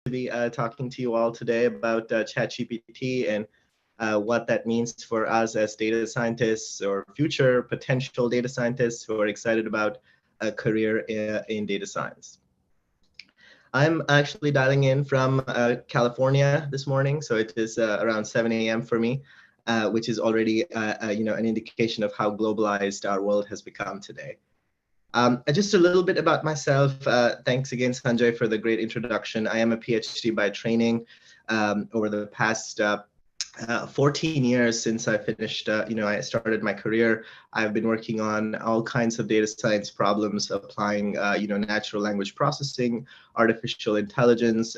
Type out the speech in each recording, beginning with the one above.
to be talking to you all today about ChatGPT and what that means for us as data scientists or future potential data scientists who are excited about a career in data science. I'm actually dialing in from California this morning, so it is around 7 a.m. for me, which is already an indication of how globalized our world has become today. Just a little bit about myself. Thanks again, Sanjay, for the great introduction. I am a PhD by training. Over the past 14 years since I finished, I started my career, I've been working on all kinds of data science problems, applying, natural language processing, artificial intelligence,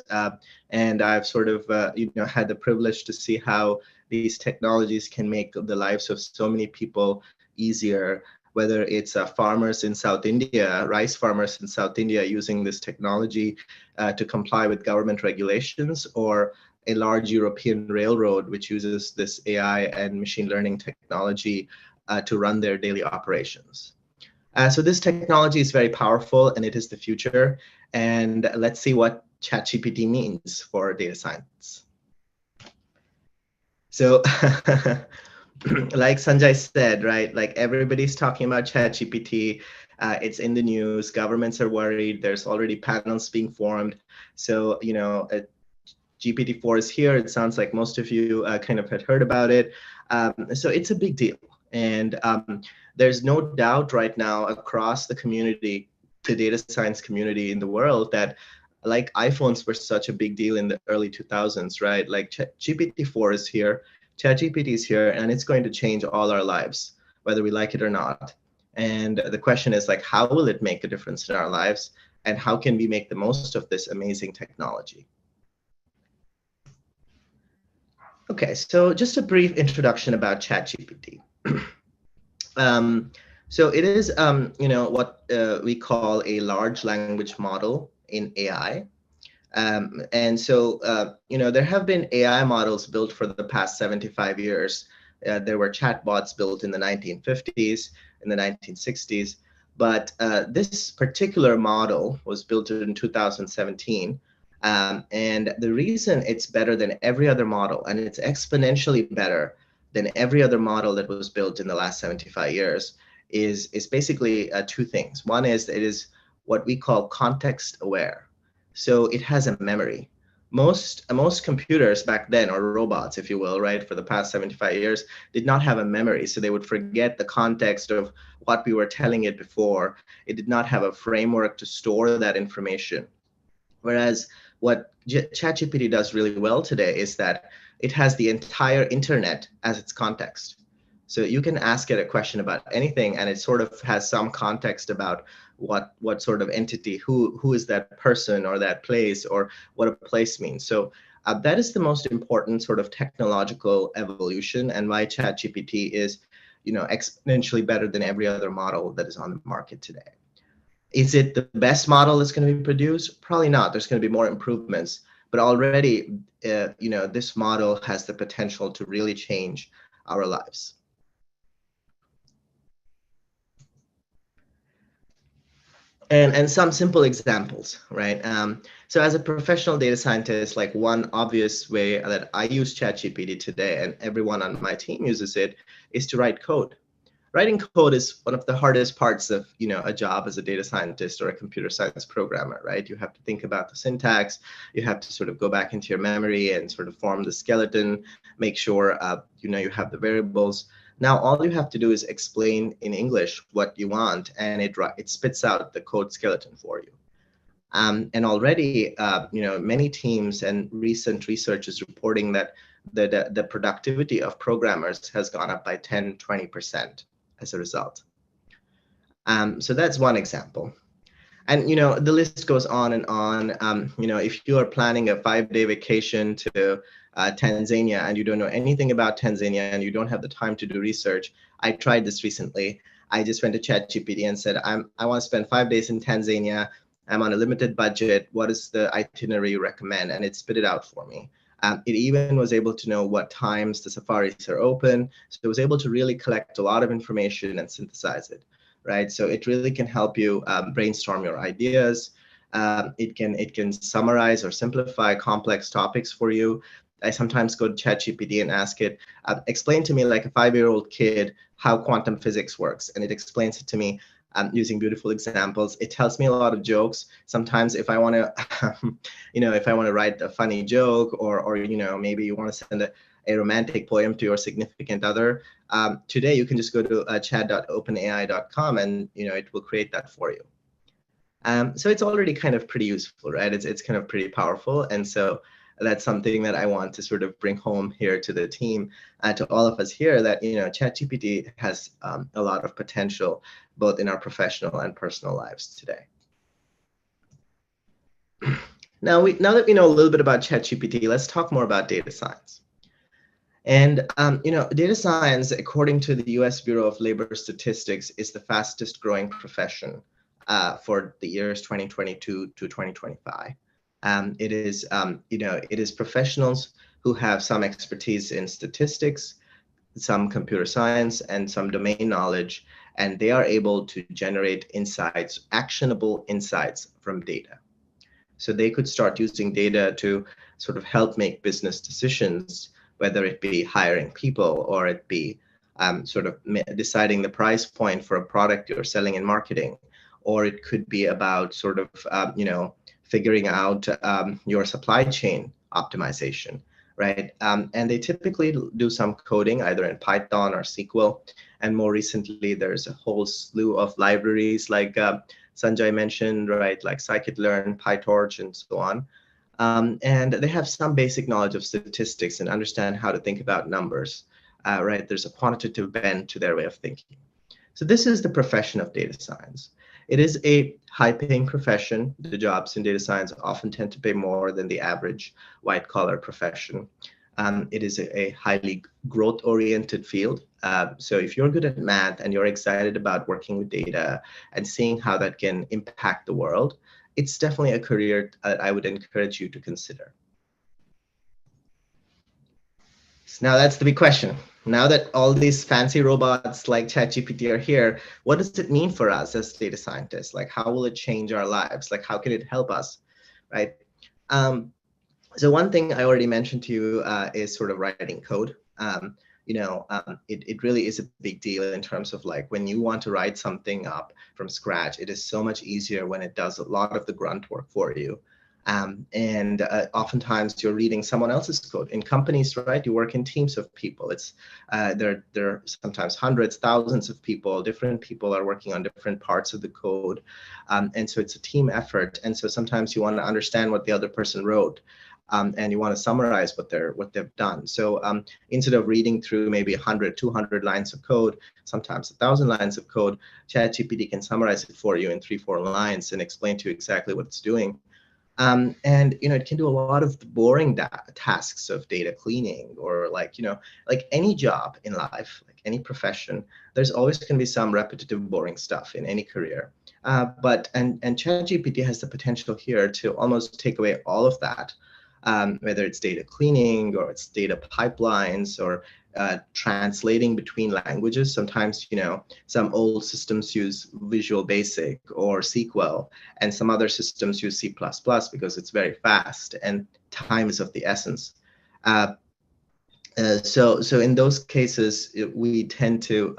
and I've sort of, had the privilege to see how these technologies can make the lives of so many people easier, whether it's farmers in South India, rice farmers in South India using this technology to comply with government regulations, or a large European railroad which uses this AI and machine learning technology to run their daily operations. So this technology is very powerful and it is the future. And let's see what ChatGPT means for data science. So like Sanjay said, right, like everybody's talking about ChatGPT. It's in the news. Governments are worried. There's already panels being formed. So, GPT-4 is here. It sounds like most of you kind of had heard about it. So it's a big deal. And there's no doubt right now across the community, the data science community in the world, that like iPhones were such a big deal in the early 2000s, right? Like GPT-4 is here, ChatGPT is here, and it's going to change all our lives, whether we like it or not. And the question is, like, how will it make a difference in our lives? And how can we make the most of this amazing technology? Okay, so just a brief introduction about ChatGPT. So it is, what we call a large language model in AI. And so, there have been AI models built for the past 75 years. There were chatbots built in the 1950s, in the 1960s. But this particular model was built in 2017. And the reason it's better than every other model, and it's exponentially better than every other model that was built in the last 75 years, is basically two things. One is it is what we call context aware. So it has a memory. Most computers back then, or robots, if you will, right, for the past 75 years, did not have a memory. So they would forget the context of what we were telling it before. It did not have a framework to store that information. Whereas what ChatGPT does really well today is that it has the entire internet as its context. So you can ask it a question about anything, and it sort of has some context about what sort of entity, who is that person or that place, or what a place means. So that is the most important sort of technological evolution, and why ChatGPT is, exponentially better than every other model that is on the market today. Is it the best model that's going to be produced? Probably not. There's going to be more improvements, but already, this model has the potential to really change our lives. And some simple examples, right? So as a professional data scientist, like one obvious way that I use ChatGPT today, and everyone on my team uses it, is to write code. Writing code is one of the hardest parts of, a job as a data scientist or a computer science programmer, right? You have to think about the syntax. You have to sort of go back into your memory and sort of form the skeleton, make sure, you have the variables. Now, all you have to do is explain in English what you want, and it spits out the code skeleton for you. And already, many teams and recent research is reporting that the productivity of programmers has gone up by 10, 20% as a result. So that's one example. And, the list goes on and on. If you are planning a 5-day vacation to Tanzania and you don't know anything about Tanzania and you don't have the time to do research, I tried this recently. I just went to ChatGPT and said, I want to spend 5 days in Tanzania. I'm on a limited budget. What is the itinerary you recommend? And it spit it out for me. It even was able to know what times the safaris are open. So it was able to really collect a lot of information and synthesize it, right? So it really can help you brainstorm your ideas. It can summarize or simplify complex topics for you. I sometimes go to ChatGPT and ask it, explain to me like a 5-year-old kid how quantum physics works, and it explains it to me using beautiful examples. It tells me a lot of jokes. Sometimes if I want to, if I want to write a funny joke, or maybe you want to send a romantic poem to your significant other, today you can just go to chat.openai.com, and it will create that for you. So it's already kind of pretty useful, right? It's kind of pretty powerful, and so that's something that I want to sort of bring home here to the team, to all of us here, that ChatGPT has a lot of potential both in our professional and personal lives today. Now that we know a little bit about ChatGPT, let's talk more about data science. And data science, according to the U.S. Bureau of Labor Statistics, is the fastest growing profession for the years 2022 to 2025. It is professionals who have some expertise in statistics, some computer science, and some domain knowledge, and they are able to generate insights, actionable insights from data. So they could start using data to sort of help make business decisions, whether it be hiring people or it be sort of deciding the price point for a product you're selling in marketing, or it could be about sort of figuring out your supply chain optimization, right? And they typically do some coding either in Python or SQL. And more recently, there's a whole slew of libraries like Sanjay mentioned, right? Like scikit-learn, PyTorch, and so on. And they have some basic knowledge of statistics and understand how to think about numbers, right? There's a quantitative bent to their way of thinking. So this is the profession of data science. It is a high-paying profession. The jobs in data science often tend to pay more than the average white-collar profession. It is a highly growth-oriented field. So if you're good at math and you're excited about working with data and seeing how that can impact the world, it's definitely a career that I would encourage you to consider. So now that's the big question. Now that all these fancy robots like ChatGPT are here, what does it mean for us as data scientists? Like, how will it change our lives? Like, how can it help us, right? So one thing I already mentioned to you is sort of writing code. It really is a big deal in terms of like when you want to write something up from scratch, it is so much easier when it does a lot of the grunt work for you. And oftentimes you're reading someone else's code. In companies, right, you work in teams of people. It's there are sometimes hundreds, thousands of people. Different people are working on different parts of the code, and so it's a team effort. And so sometimes you want to understand what the other person wrote, and you want to summarize what they've done. So instead of reading through maybe 100, 200 lines of code, sometimes 1,000 lines of code, ChatGPT can summarize it for you in 3-4 lines and explain to you exactly what it's doing. And it can do a lot of the boring tasks of data cleaning, or like any job in life, like any profession, there's always going to be some repetitive, boring stuff in any career. But ChatGPT has the potential here to almost take away all of that, whether it's data cleaning or it's data pipelines or translating between languages. Sometimes, some old systems use Visual Basic or SQL, and some other systems use C++ because it's very fast and time is of the essence. So in those cases, we tend to,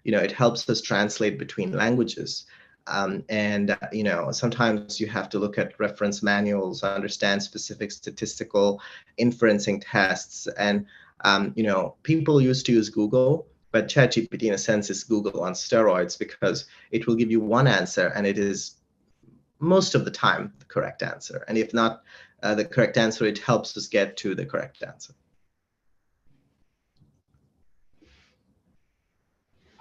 it helps us translate between languages. Sometimes you have to look at reference manuals, understand specific statistical inferencing tests, and people used to use Google, but ChatGPT in a sense is Google on steroids, because it will give you one answer and it is most of the time the correct answer. And if not the correct answer, it helps us get to the correct answer.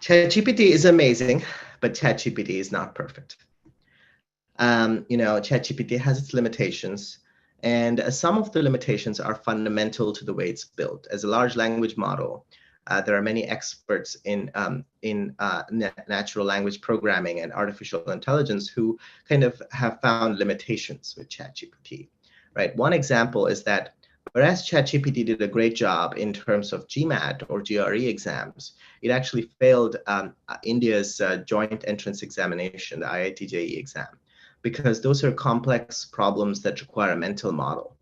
ChatGPT is amazing, but ChatGPT is not perfect. ChatGPT has its limitations, and some of the limitations are fundamental to the way it's built. As a large language model, there are many experts in natural language programming and artificial intelligence who kind of have found limitations with ChatGPT, right? One example is that whereas ChatGPT did a great job in terms of GMAT or GRE exams, it actually failed India's joint entrance examination, the IIT JEE exam, because those are complex problems that require a mental model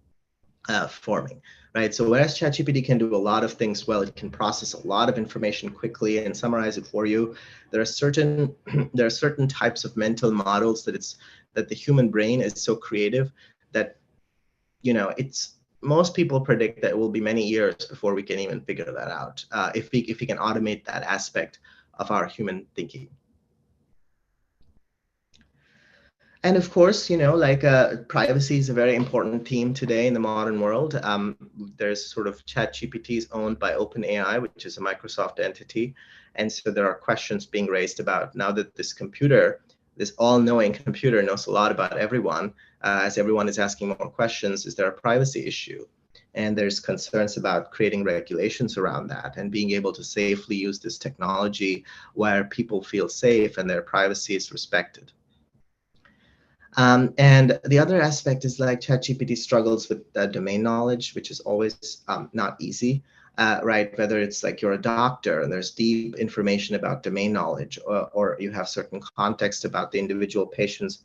forming, right? So whereas ChatGPT can do a lot of things well, it can process a lot of information quickly and summarize it for you. There are certain there are certain types of mental models that the human brain is so creative that it's most people predict that it will be many years before we can even figure that out, if we can automate that aspect of our human thinking. And of course, like privacy is a very important theme today in the modern world. There's sort of ChatGPT is owned by OpenAI, which is a Microsoft entity. And so there are questions being raised about now that this all-knowing computer knows a lot about everyone, as everyone is asking more questions, is there a privacy issue? And there's concerns about creating regulations around that and being able to safely use this technology where people feel safe and their privacy is respected. And the other aspect is like ChatGPT struggles with domain knowledge, which is always not easy, right? Whether it's like you're a doctor and there's deep information about domain knowledge, or you have certain context about the individual patient's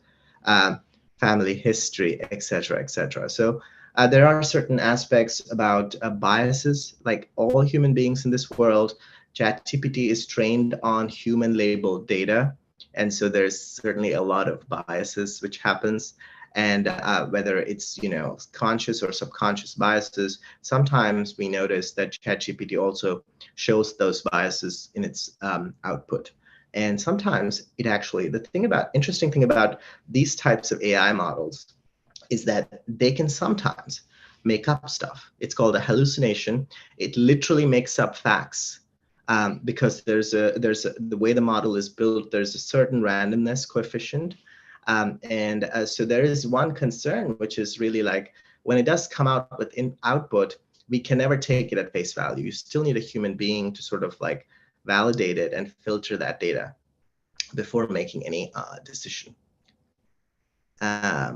family history, et cetera, et cetera. So there are certain aspects about biases. Like all human beings in this world, ChatGPT is trained on human labeled data. And so there's certainly a lot of biases which happens. And whether it's conscious or subconscious biases, sometimes we notice that ChatGPT also shows those biases in its output. And sometimes it actually, interesting thing about these types of AI models is that they can sometimes make up stuff. It's called a hallucination. It literally makes up facts. Because the way the model is built, there's a certain randomness coefficient. So there is one concern, which is really like when it does come out with output, we can never take it at face value. You still need a human being to sort of like validate it and filter that data before making any decision. Yeah,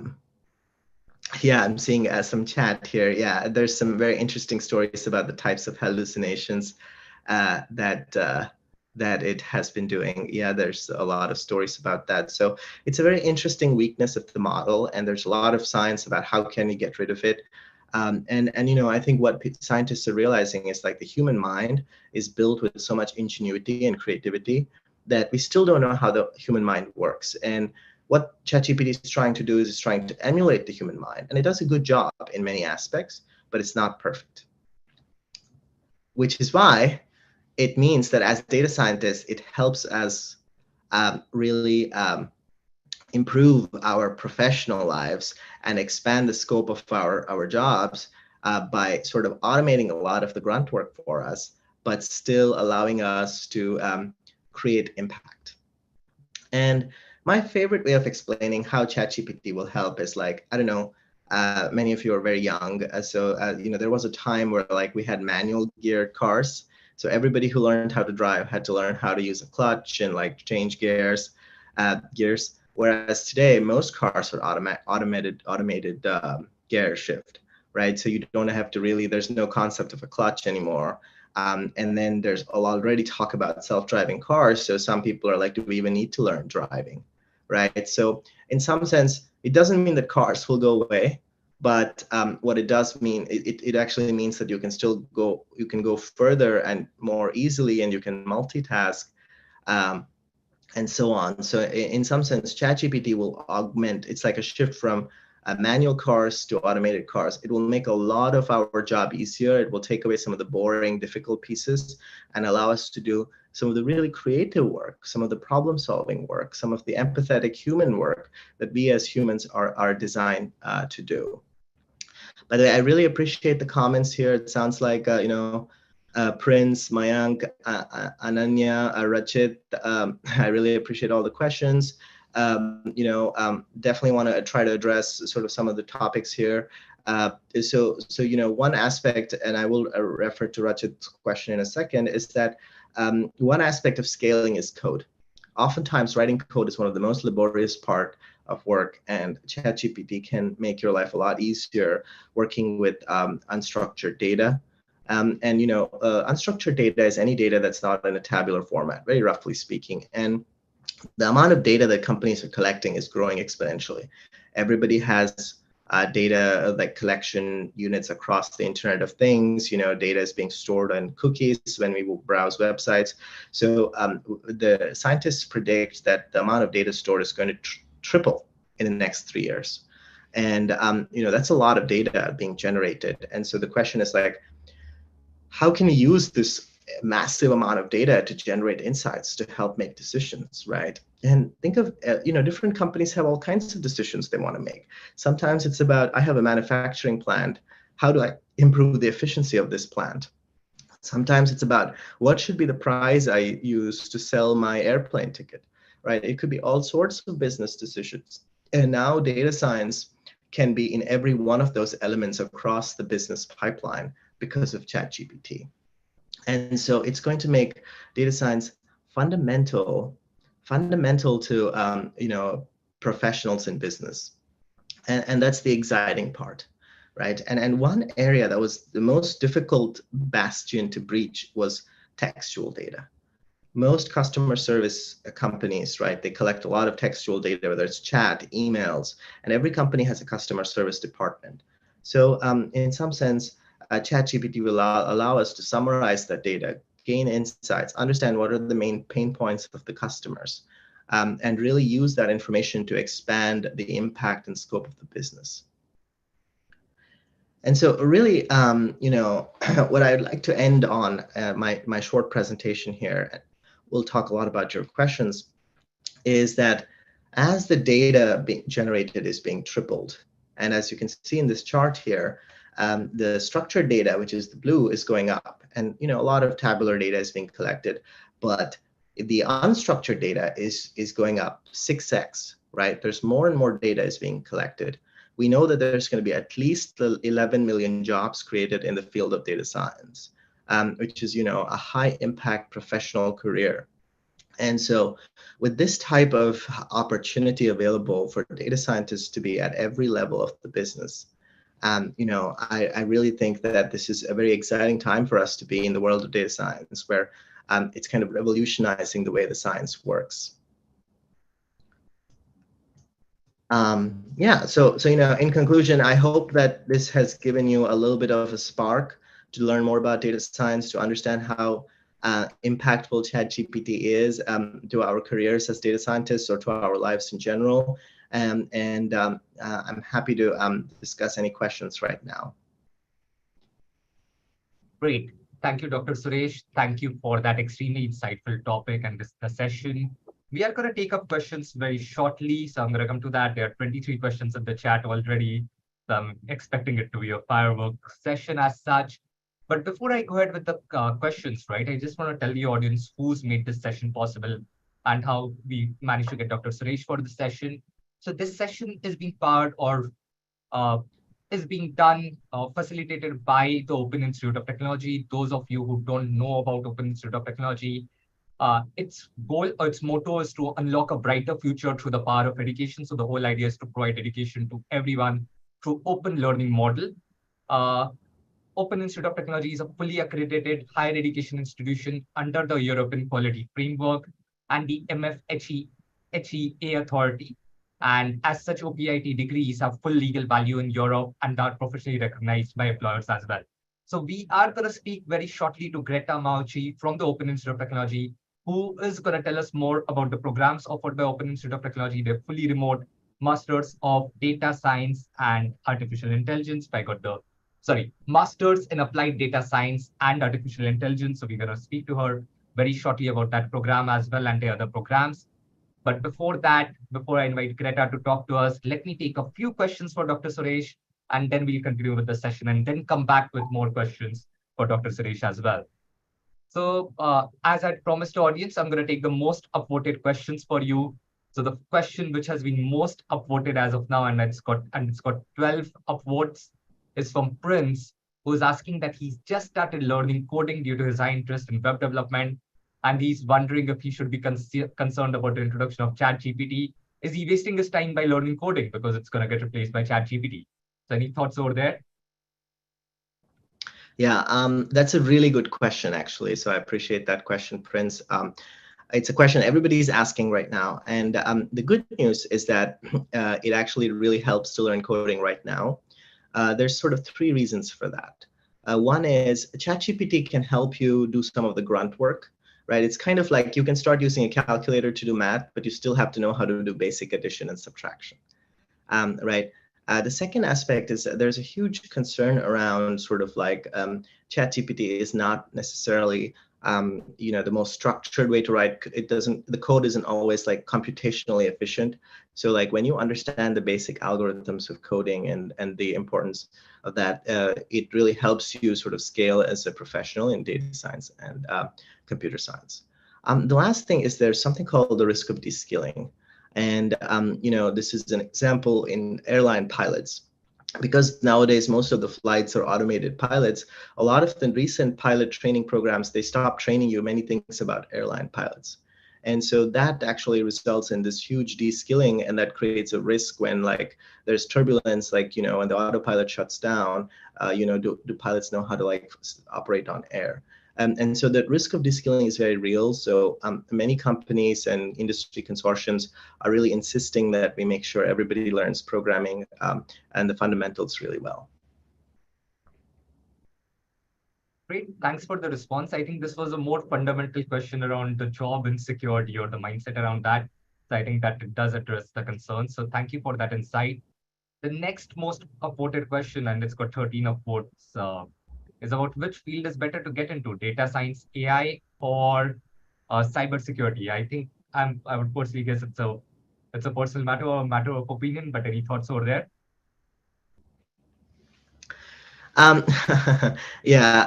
I'm seeing some chat here. Yeah, there's some very interesting stories about the types of hallucinations that it has been doing. Yeah, there's a lot of stories about that. So it's a very interesting weakness of the model, and there's a lot of science about how can we get rid of it. And I think what scientists are realizing is like the human mind is built with so much ingenuity and creativity that we still don't know how the human mind works. And what ChatGPT is trying to do is it's trying to emulate the human mind, and it does a good job in many aspects, but it's not perfect. Which is why it means that as data scientists, it helps us really improve our professional lives and expand the scope of our jobs by sort of automating a lot of the grunt work for us, but still allowing us to create impact. And my favorite way of explaining how ChatGPT will help is like, I don't know, many of you are very young. So, there was a time where like we had manual geared cars. So everybody who learned how to drive had to learn how to use a clutch and like change gears. Whereas today, most cars are automated gear shift, right? So you don't have to really, there's no concept of a clutch anymore. And then there's already talk about self-driving cars. So some people are like, do we even need to learn driving, right? So in some sense, it doesn't mean that cars will go away, but what it does mean, it actually means that you can go further and more easily, and you can multitask, and so on. So in some sense, ChatGPT will augment. It's like a shift from manual cars to automated cars. It will make a lot of our job easier. It will take away some of the boring, difficult pieces and allow us to do some of the really creative work, some of the problem-solving work, some of the empathetic human work that we as humans are designed to do. By the way, I really appreciate the comments here. It sounds like, Prince, Mayank, Ananya, Rachit. I really appreciate all the questions. Definitely want to try to address sort of some of the topics here. So one aspect, and I will refer to Rachit's question in a second, is that one aspect of scaling is code. Oftentimes, writing code is one of the most laborious part of work, and ChatGPT can make your life a lot easier working with unstructured data. Unstructured data is any data that's not in a tabular format, very roughly speaking. And the amount of data that companies are collecting is growing exponentially. Everybody has data like collection units across the Internet of Things. Data is being stored on cookies when we browse websites. So the scientists predict that the amount of data stored is going to triple in the next 3 years. And that's a lot of data being generated. And so the question is like, how can we use this massive amount of data to generate insights to help make decisions, right? And think of, different companies have all kinds of decisions they want to make. Sometimes it's about, I have a manufacturing plant. How do I improve the efficiency of this plant? Sometimes it's about, what should be the price I use to sell my airplane ticket, right? It could be all sorts of business decisions. And now data science can be in every one of those elements across the business pipeline because of ChatGPT. And so it's going to make data science fundamental to professionals in business, and that's the exciting part, right? And one area that was the most difficult bastion to breach was textual data. Most customer service companies, right, they collect a lot of textual data, whether it's chat, emails, and every company has a customer service department. So in some sense, ChatGPT will allow us to summarize that data, gain insights, understand what are the main pain points of the customers, and really use that information to expand the impact and scope of the business. And so really, what I'd like to end on my short presentation here, we'll talk a lot about your questions, is that as the data being generated is being tripled, and as you can see in this chart here, the structured data, which is the blue, is going up, and a lot of tabular data is being collected, but the unstructured data is going up 6x, right? There's more and more data is being collected. We know that there's going to be at least 11 million jobs created in the field of data science, which is a high impact professional career. And so with this type of opportunity available for data scientists to be at every level of the business, I really think that this is a very exciting time for us to be in the world of data science, where it's kind of revolutionizing the way the science works. Yeah, so in conclusion, I hope that this has given you a little bit of a spark to learn more about data science, to understand how impactful ChatGPT is to our careers as data scientists or to our lives in general. And I'm happy to discuss any questions right now. Great. Thank you, Dr. Suresh. Thank you for that extremely insightful topic and this session. We are going to take up questions very shortly, so I'm going to come to that. There are 23 questions in the chat already, so I'm expecting it to be a firework session as such. But before I go ahead with the questions, right, I just want to tell the audience who's made this session possible and how we managed to get Dr. Suresh for the session. So this session is being powered or is being done, facilitated by the Open Institute of Technology. Those of you who don't know about Open Institute of Technology, its goal or its motto is to unlock a brighter future through the power of education. So the whole idea is to provide education to everyone through open learning model. Open Institute of Technology is a fully accredited higher education institution under the European Quality Framework and the MFHEA authority. And as such, OPIT degrees have full legal value in Europe and are professionally recognized by employers as well. So we are going to speak very shortly to Greta Mauchi from the Open Institute of Technology, who is going to tell us more about the programs offered by Open Institute of Technology. They're fully remote Masters of Data Science and Artificial Intelligence. Masters in Applied Data Science and Artificial Intelligence. So we're going to speak to her very shortly about that program as well and the other programs. But before that, before I invite Greta to talk to us, let me take a few questions for Dr. Suresh, and then we'll continue with the session and then come back with more questions for Dr. Suresh as well. So as I promised the audience, I'm going to take the most upvoted questions for you. So the question which has been most upvoted as of now, and it's got 12 upvotes, is from Prince, who is asking that he's just started learning coding due to his high interest in web development. And he's wondering if he should be concerned about the introduction of ChatGPT. Is he wasting his time by learning coding because it's going to get replaced by ChatGPT? So any thoughts over there? Yeah, that's a really good question, actually. So I appreciate that question, Prince. It's a question everybody's asking right now. And the good news is that it actually really helps to learn coding right now. There's sort of three reasons for that. One is ChatGPT can help you do some of the grunt work, right? It's kind of like you can start using a calculator to do math, but you still have to know how to do basic addition and subtraction, right? The second aspect is that there's a huge concern around sort of like ChatGPT is not necessarily the most structured way to write. The code isn't always like computationally efficient. So like when you understand the basic algorithms of coding and the importance of that, it really helps you sort of scale as a professional in data science and computer science. The last thing is there's something called the risk of de-skilling. And this is an example in airline pilots. Because nowadays most of the flights are automated pilots, a lot of the recent pilot training programs, they stop training you many things about airline pilots. And so that actually results in this huge de-skilling, and that creates a risk when like there's turbulence, like, when the autopilot shuts down, do pilots know how to like operate on air? And so the risk of de-skilling is very real. So many companies and industry consortiums are really insisting that we make sure everybody learns programming and the fundamentals really well. Great. Thanks for the response. I think this was a more fundamental question around the job insecurity or the mindset around that. So I think that it does address the concern. So thank you for that insight. The next most upvoted question, and it's got 13 upvotes, is about which field is better to get into, data science, AI, or cybersecurity. I think I would personally guess it's a personal matter or a matter of opinion, but any thoughts over there? Um, yeah,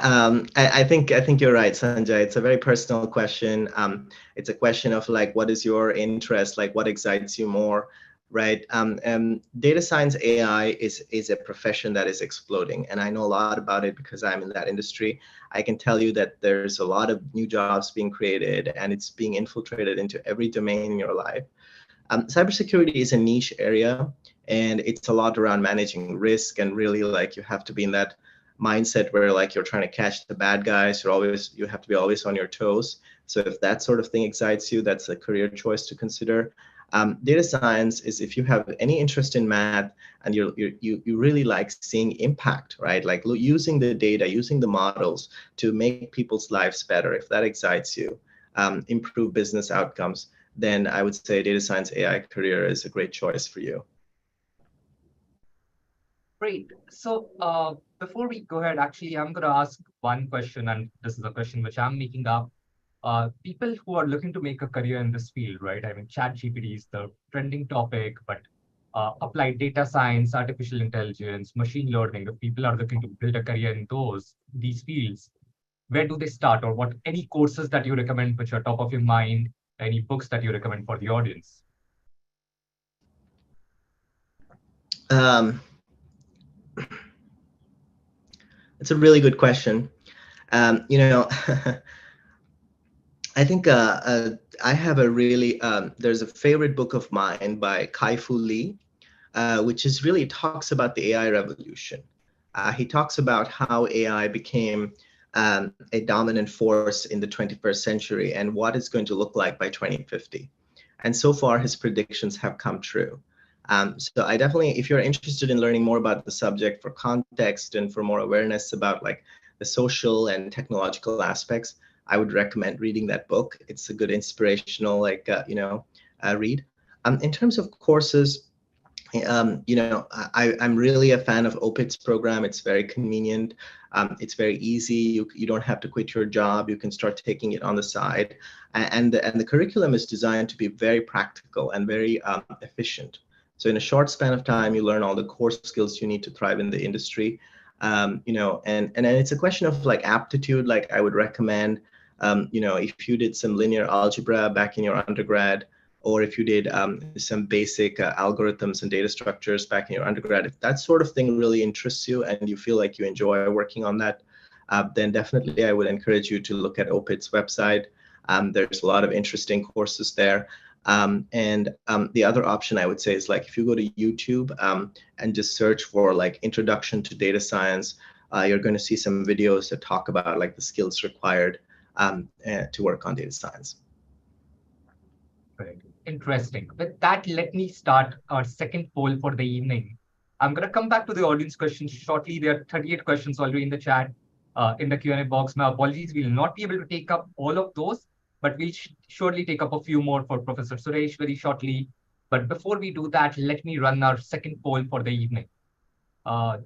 I think you're right, Sanjay. It's a very personal question. It's a question of like, what is your interest? Like, what excites you more, right? Data science AI is a profession that is exploding, and I know a lot about it because I'm in that industry. I can tell you that there's a lot of new jobs being created, and it's being infiltrated into every domain in your life. Cybersecurity is a niche area, and it's a lot around managing risk, and really like you have to be in that mindset where like you're trying to catch the bad guys. You have to be always on your toes. So if that sort of thing excites you, that's a career choice to consider. Data science is if you have any interest in math and you really like seeing impact, right? Like using the data, using the models to make people's lives better. If that excites you, improve business outcomes, then I would say data science AI career is a great choice for you. Great. So before we go ahead, actually, I'm going to ask one question, and this is a question which I'm making up. People who are looking to make a career in this field, right? I mean, ChatGPT is the trending topic, but applied data science, artificial intelligence, machine learning, if people are looking to build a career in these fields, where do they start, or what any courses that you recommend which are top of your mind, any books that you recommend for the audience? Um, it's a really good question. I think I have a really, there's a favorite book of mine by Kai-Fu Lee, which is really talks about the AI revolution. He talks about how AI became a dominant force in the 21st century and what it's going to look like by 2050. And so far, his predictions have come true. So I definitely, if you're interested in learning more about the subject for context and for more awareness about like the social and technological aspects, I would recommend reading that book. It's a good inspirational, like, read. In terms of courses, I'm really a fan of OPIT's program. It's very convenient. It's very easy. You don't have to quit your job. You can start taking it on the side. And the curriculum is designed to be very practical and very efficient. So in a short span of time, you learn all the core skills you need to thrive in the industry. And then it's a question of like aptitude. Like I would recommend, if you did some linear algebra back in your undergrad, or if you did some basic algorithms and data structures back in your undergrad, if that sort of thing really interests you and you feel like you enjoy working on that, then definitely I would encourage you to look at OPIT's website. There's a lot of interesting courses there. The other option I would say is like if you go to YouTube and just search for like introduction to data science, you're going to see some videos that talk about like the skills required to work on data science. Interesting. With that, let me start our second poll for the evening. I'm going to come back to the audience questions shortly. There are 38 questions already in the chat, in the Q&A box. My apologies, we'll not be able to take up all of those, but we'll surely take up a few more for Professor Suresh very shortly. But before we do that, let me run our second poll for the evening.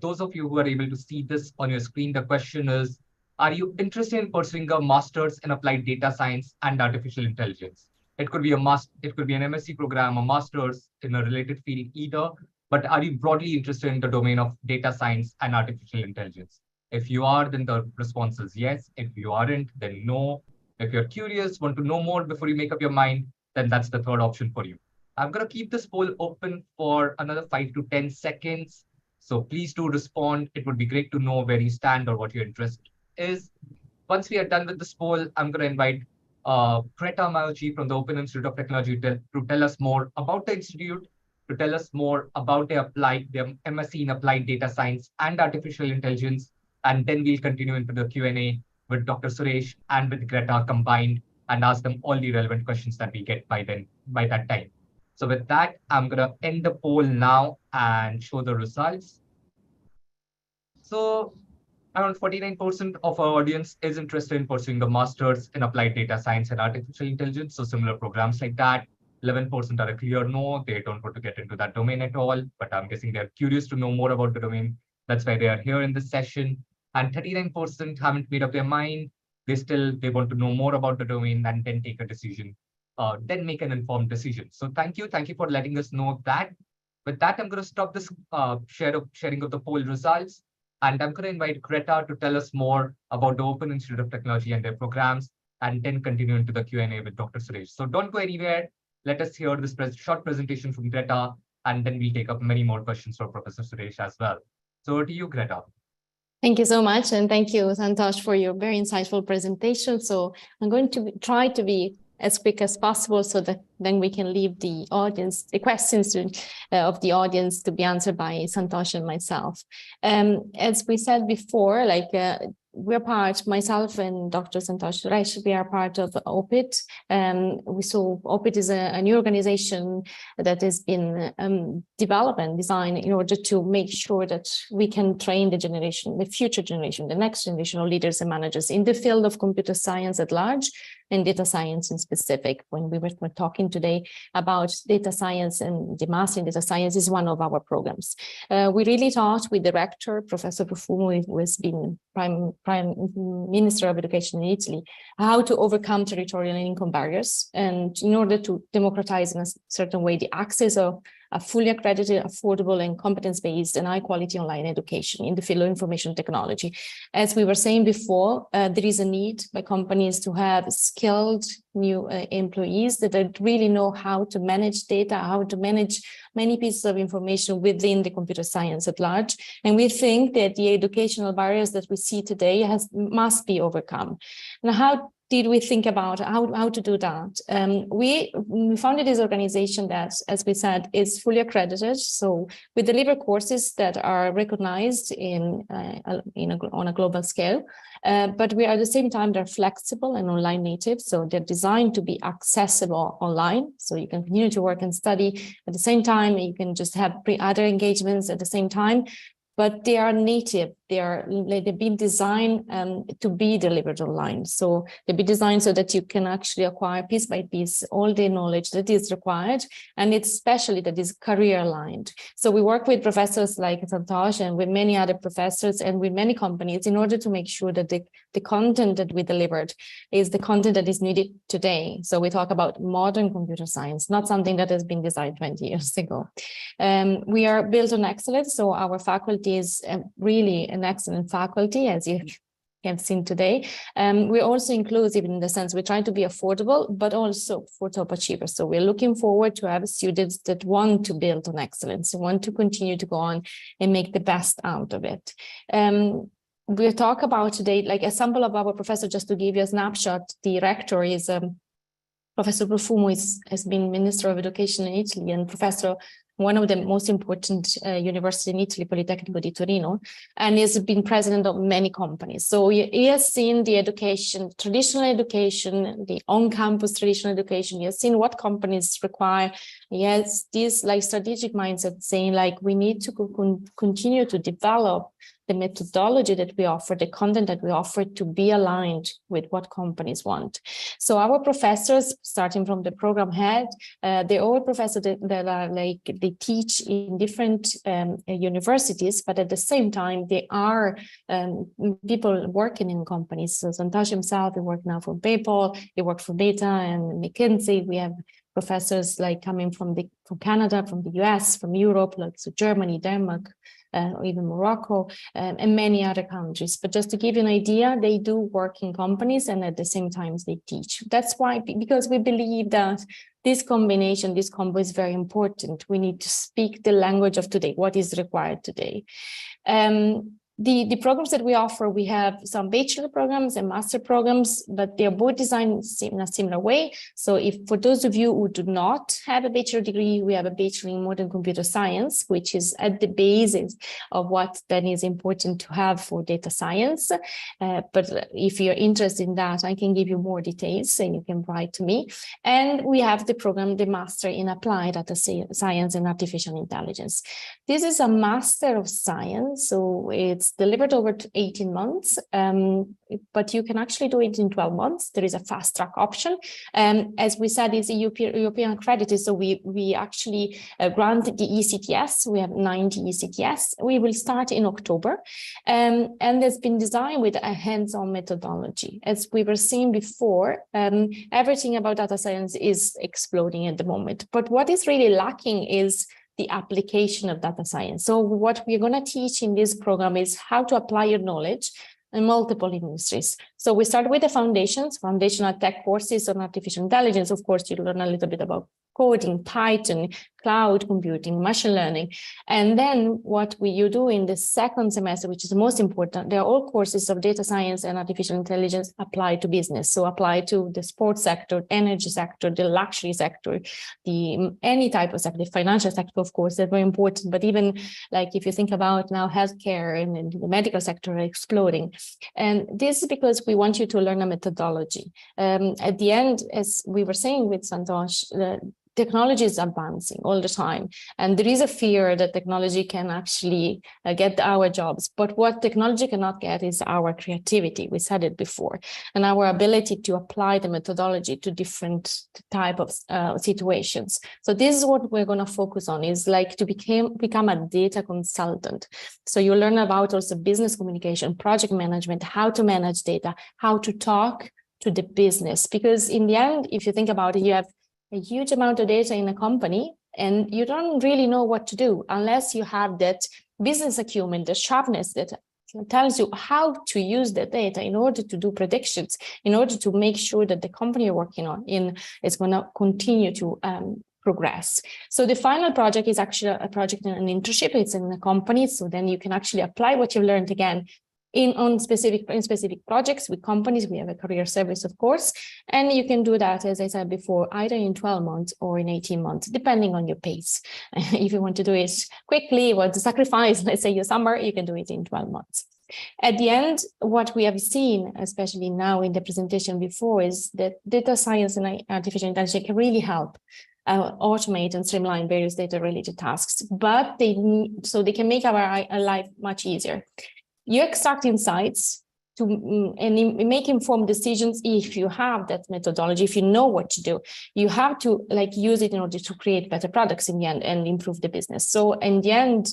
Those of you who are able to see this on your screen, the question is, are you interested in pursuing a master's in applied data science and artificial intelligence? It could be it could be an MSc program, a master's in a related field either, but are you broadly interested in the domain of data science and artificial intelligence? If you are, then the response is yes. If you aren't, then no. If you're curious, want to know more before you make up your mind, then that's the third option for you. I'm going to keep this poll open for another 5 to 10 seconds. So please do respond. It would be great to know where you stand or what your interest is. Once we are done with this poll, I'm going to invite Greta Malchi from the Open Institute of Technology to tell us more about the institute, to tell us more about their MSc in Applied Data Science and Artificial Intelligence. And then we'll continue into the Q&A with Dr. Suresh and with Greta combined and ask them all the relevant questions that we get by that time. So with that, I'm going to end the poll now and show the results. So around 49% of our audience is interested in pursuing the master's in applied data science and artificial intelligence. So similar programs like that. 11% are a clear no. They don't want to get into that domain at all, but I'm guessing they're curious to know more about the domain. That's why they are here in this session. And 39% haven't made up their mind. They want to know more about the domain and then take a decision. Then make an informed decision. So thank you for letting us know that. With that, I'm going to stop this sharing of the poll results, and I'm going to invite Greta to tell us more about the Open Institute of Technology and their programs, and then continue into the Q&A with Dr. Suresh. So don't go anywhere. Let us hear this short presentation from Greta, and then we'll take up many more questions for Professor Suresh as well. So to you, Greta. Thank you so much, and thank you, Santosh, for your very insightful presentation. So I'm going to try to be as quick as possible so that then we can leave the audience, the questions of the audience to be answered by Santosh and myself. As we said before, we're part, myself and Dr. Santosh Suresh, we are part of OPIT. OPIT is a new organization that has been developed and designed in order to make sure that we can train the future generation, the next generation of leaders and managers in the field of computer science at large and data science in specific. When we were talking today about data science, and the master in data science is one of our programs. We really thought with the rector, Professor Profumo, who has been Prime Minister of Education in Italy, how to overcome territorial and income barriers, and in order to democratize in a certain way the access of a fully accredited, affordable, and competence-based and high-quality online education in the field of information technology. As we were saying before, there is a need by companies to have skilled new employees that really know how to manage data, how to manage many pieces of information within the computer science at large. And we think that the educational barriers that we see today must be overcome. Now, how did we think about how to do that? We founded this organization that, as we said, is fully accredited. So we deliver courses that are recognized on a global scale, but we are at the same time, they're flexible and online native. So they're designed to be accessible online. So you can continue to work and study at the same time. You can just have other engagements at the same time. But they are native. They've been designed to be delivered online. So they've been designed so that you can actually acquire piece by piece all the knowledge that is required, and it's especially that is career aligned. So we work with professors like Santosh and with many other professors and with many companies in order to make sure that the content that we delivered is the content that is needed today. So we talk about modern computer science, not something that has been designed 20 years ago. We are built on excellence, so our faculty is really an excellent faculty, as you have seen today. We're also inclusive in the sense we try to be affordable, but also for top achievers. So we're looking forward to have students that want to build on excellence, want to continue to go on and make the best out of it. We'll talk about today, like a sample of our professor, just to give you a snapshot. The rector is Professor Profumo has been Minister of Education in Italy, and Professor one of the most important universities in Italy, Politecnico di Torino, and he's been president of many companies. So he has seen the education, traditional education, the on-campus traditional education. He has seen what companies require. He has this like strategic mindset saying like, we need to continue to develop the methodology that we offer, the content that we offer to be aligned with what companies want. So our professors, starting from the program head, they're all professors that are like, they teach in different universities, but at the same time, they are people working in companies. So Santosh himself, he works now for PayPal, he worked for Meta and McKinsey. We have professors like coming from Canada, from the US, from Europe, like so Germany, Denmark, or even Morocco, and many other countries. But just to give you an idea, they do work in companies and at the same time they teach. That's why, because we believe that this combination, this combo is very important. We need to speak the language of today, what is required today. The programs that we offer, we have some bachelor programs and master programs, but they are both designed in a similar way. So if for those of you who do not have a bachelor degree, we have a bachelor in modern computer science, which is at the basis of what then is important to have for data science. But if you're interested in that, I can give you more details and you can write to me. And we have the program, the master in applied data science and artificial intelligence. This is a master of science, so it's delivered over 18 months, but you can actually do it in 12 months. There is a fast track option. As we said, it's a European accredited, so we actually grant the ECTS. We have 90 ECTS. We will start in October, and it's been designed with a hands-on methodology. As we were seeing before, everything about data science is exploding at the moment, but what is really lacking is the application of data science. So what we're going to teach in this program is how to apply your knowledge in multiple industries. So we start with the foundational tech courses on artificial intelligence. Of course, you learn a little bit about coding, Python, cloud computing, machine learning. And then what you do in the second semester, which is the most important, they're all courses of data science and artificial intelligence applied to business. So applied to the sports sector, energy sector, the luxury sector, any type of sector, the financial sector, of course, they're very important. But even like if you think about now healthcare and the medical sector are exploding. And this is because we want you to learn a methodology. At the end, as we were saying with Santosh, technology is advancing all the time. And there is a fear that technology can actually get our jobs. But what technology cannot get is our creativity. We said it before. And our ability to apply the methodology to different type of situations. So this is what we're going to focus on, is like to become a data consultant. So you learn about also business communication, project management, how to manage data, how to talk to the business. Because in the end, if you think about it, you have a huge amount of data in a company and you don't really know what to do unless you have that business acumen, the sharpness that tells you how to use the data in order to do predictions, in order to make sure that the company you're working on is going to continue to progress. So the final project is actually a project in an internship. It's in a company. So then you can actually apply what you've learned again in specific projects with companies. We have a career service, of course, and you can do that, as I said before, either in 12 months or in 18 months, depending on your pace. If you want to do it quickly, want to sacrifice, let's say your summer, you can do it in 12 months. At the end, what we have seen, especially now in the presentation before, is that data science and artificial intelligence can really help automate and streamline various data-related tasks, but they can make our life much easier. You extract insights and make informed decisions if you have that methodology, if you know what to do. You have to use it in order to create better products in the end and improve the business. So in the end,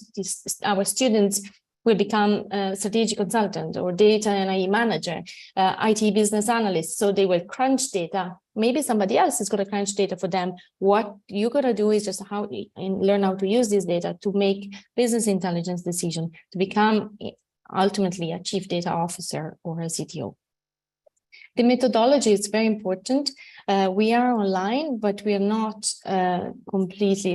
our students will become a strategic consultant or data and AI manager, IT business analyst. So they will crunch data. Maybe somebody else is going to crunch data for them. What you're going to do is just learn how to use this data to make business intelligence decision, to become ultimately a chief data officer or a CTO. The methodology is very important. We are online, but we are not completely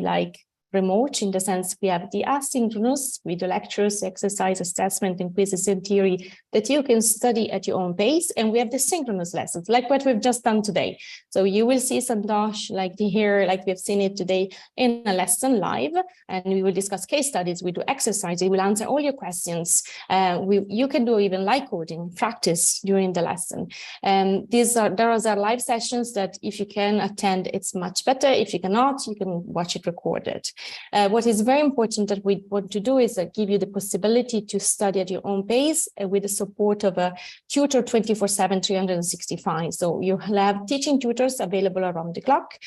remote, in the sense we have the asynchronous video lectures, exercise, assessment, and quizzes in theory that you can study at your own pace. And we have the synchronous lessons, like what we've just done today. So you will see Santosh, like here, like we've seen it today, in a lesson live, and we will discuss case studies, we do exercises, we will answer all your questions. You can do even live coding practice during the lesson. There are live sessions that if you can attend, it's much better. If you cannot, you can watch it recorded. What is very important that we want to do is give you the possibility to study at your own pace with the support of a tutor 24/7, 365. So you have teaching tutors available around the clock.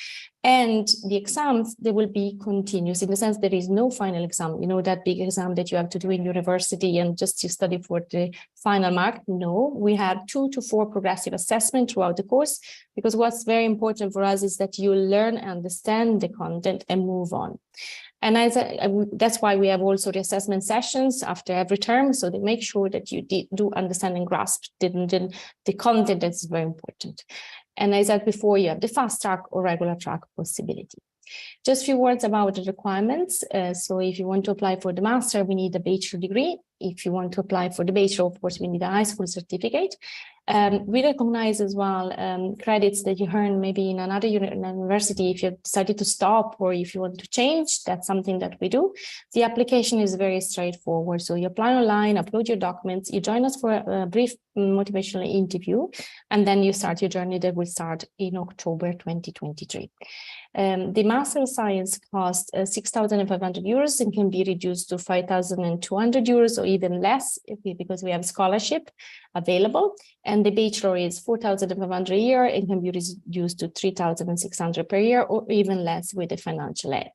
And the exams, they will be continuous, in the sense there is no final exam, you know, that big exam that you have to do in university and just to study for the final mark. No, we have 2 to 4 progressive assessments throughout the course, because what's very important for us is that you learn, understand the content and move on. And that's why we have also the assessment sessions after every term, so they make sure that you do understand and grasp the content. That's very important. And as I said before, you have the fast track or regular track possibility. Just a few words about the requirements. So if you want to apply for the master, we need a bachelor degree. If you want to apply for the bachelor, of course, we need a high school certificate. We recognize as well credits that you earn maybe in another university if you decided to stop or if you want to change. That's something that we do. The application is very straightforward. So you apply online, upload your documents, you join us for a brief motivational interview, and then you start your journey that will start in October 2023. The Master of Science costs 6,500 euros and can be reduced to 5,200 euros or even less because we have scholarship available. And the Bachelor is 4,500 a year and can be reduced to 3,600 per year or even less with the financial aid.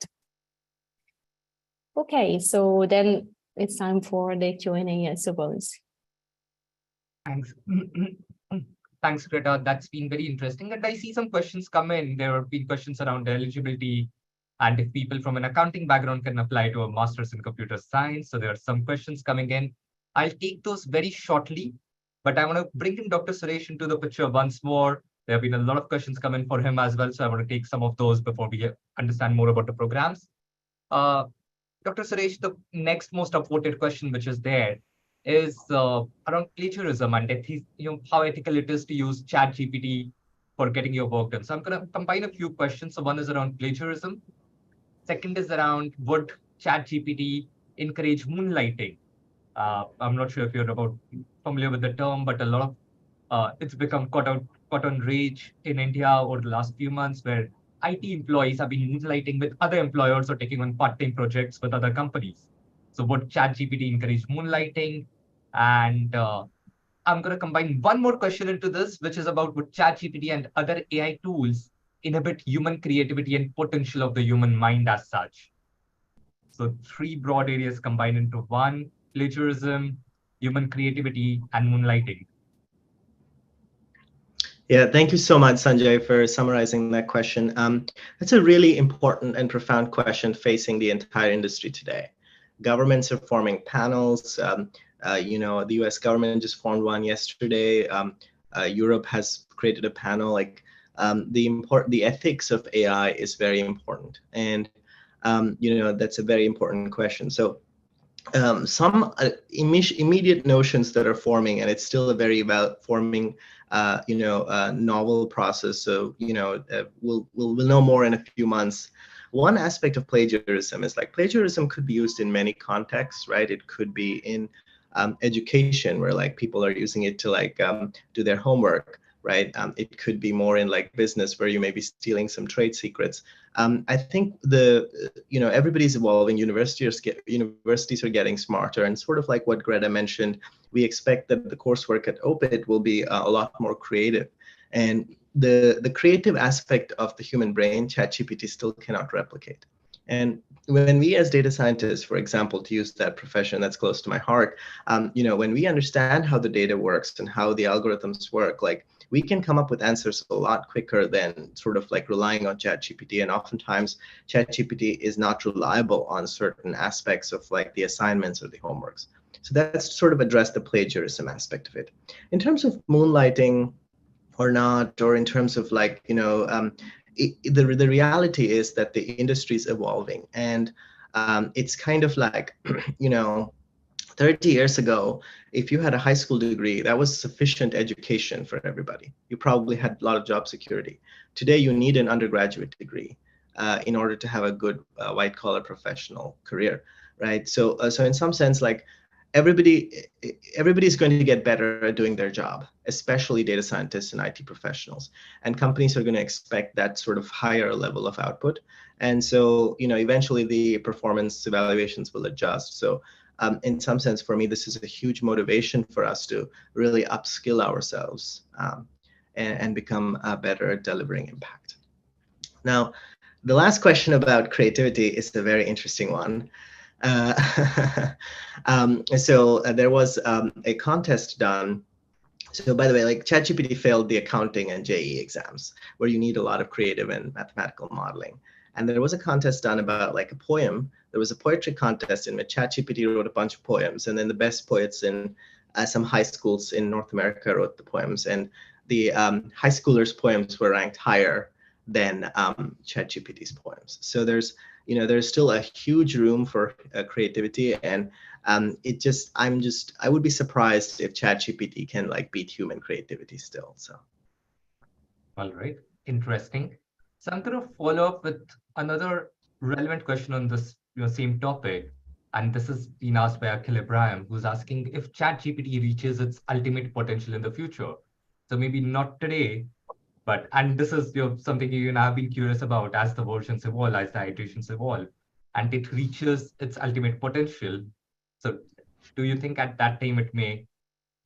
Okay, so then it's time for the Q&A, I suppose. Thanks. Thanks, Greta. That's been very interesting. And I see some questions come in. There have been questions around eligibility and if people from an accounting background can apply to a master's in computer science. So there are some questions coming in. I'll take those very shortly, but I want to bring in Dr. Suresh into the picture once more. There have been a lot of questions coming for him as well. So I want to take some of those before we understand more about the programs. Dr. Suresh, the next most upvoted question, which is there, is around plagiarism and how ethical it is to use ChatGPT for getting your work done. So I'm going to combine a few questions. So one is around plagiarism. Second is around, would ChatGPT encourage moonlighting? I'm not sure if you're familiar with the term, but a lot of it's become caught on rage in India over the last few months, where IT employees have been moonlighting with other employers or taking on part-time projects with other companies. So would ChatGPT encourage moonlighting? And I'm going to combine one more question into this, which is about would ChatGPT and other AI tools inhibit human creativity and potential of the human mind as such? So 3 broad areas combined into one: plagiarism, human creativity, and moonlighting. Yeah, thank you so much, Sanjay, for summarizing that question. That's a really important and profound question facing the entire industry today. Governments are forming panels. The US government just formed one yesterday. Europe has created a panel. Like the ethics of AI is very important, and that's a very important question. So some immediate notions that are forming, and it's still a very forming novel process. So we'll know more in a few months. One aspect of plagiarism is like plagiarism could be used in many contexts, right? It could be in education, where like people are using it to like do their homework, right? It could be more in like business, where you may be stealing some trade secrets. I think everybody's evolving. Universities are getting smarter, and sort of like what Greta mentioned, we expect that the coursework at OPIT will be a lot more creative. And the creative aspect of the human brain, ChatGPT still cannot replicate. And when we as data scientists, for example, to use that profession that's close to my heart, when we understand how the data works and how the algorithms work, like we can come up with answers a lot quicker than sort of like relying on ChatGPT. And oftentimes ChatGPT is not reliable on certain aspects of like the assignments or the homeworks. So that's sort of address the plagiarism aspect of it. In terms of moonlighting or not, or in terms of like, the reality is that the industry is evolving, and it's kind of like, 30 years ago, if you had a high school degree, that was sufficient education for everybody. You probably had a lot of job security. Today, you need an undergraduate degree in order to have a good white-collar professional career, right? So in some sense, like everybody's going to get better at doing their job, especially data scientists and IT professionals. And companies are going to expect that sort of higher level of output. And so, eventually the performance evaluations will adjust. So in some sense, for me, this is a huge motivation for us to really upskill ourselves and become better at delivering impact. Now, the last question about creativity is a very interesting one. So there was a contest done. So by the way, like ChatGPT failed the accounting and JEE exams, where you need a lot of creative and mathematical modeling. And there was a contest done about like a poem. There was a poetry contest in which ChatGPT wrote a bunch of poems, and then the best poets in some high schools in North America wrote the poems, and the high schoolers' poems were ranked higher than ChatGPT's poems. So there's still a huge room for creativity, and I would be surprised if ChatGPT can like beat human creativity still. So. All right, interesting. So I'm going to follow up with another relevant question on this same topic. And this is being asked by Akhil Ibrahim, who's asking if ChatGPT reaches its ultimate potential in the future. So maybe not today, and this is something you and I have been curious about as the versions evolve, as the iterations evolve, and it reaches its ultimate potential. So do you think at that time it may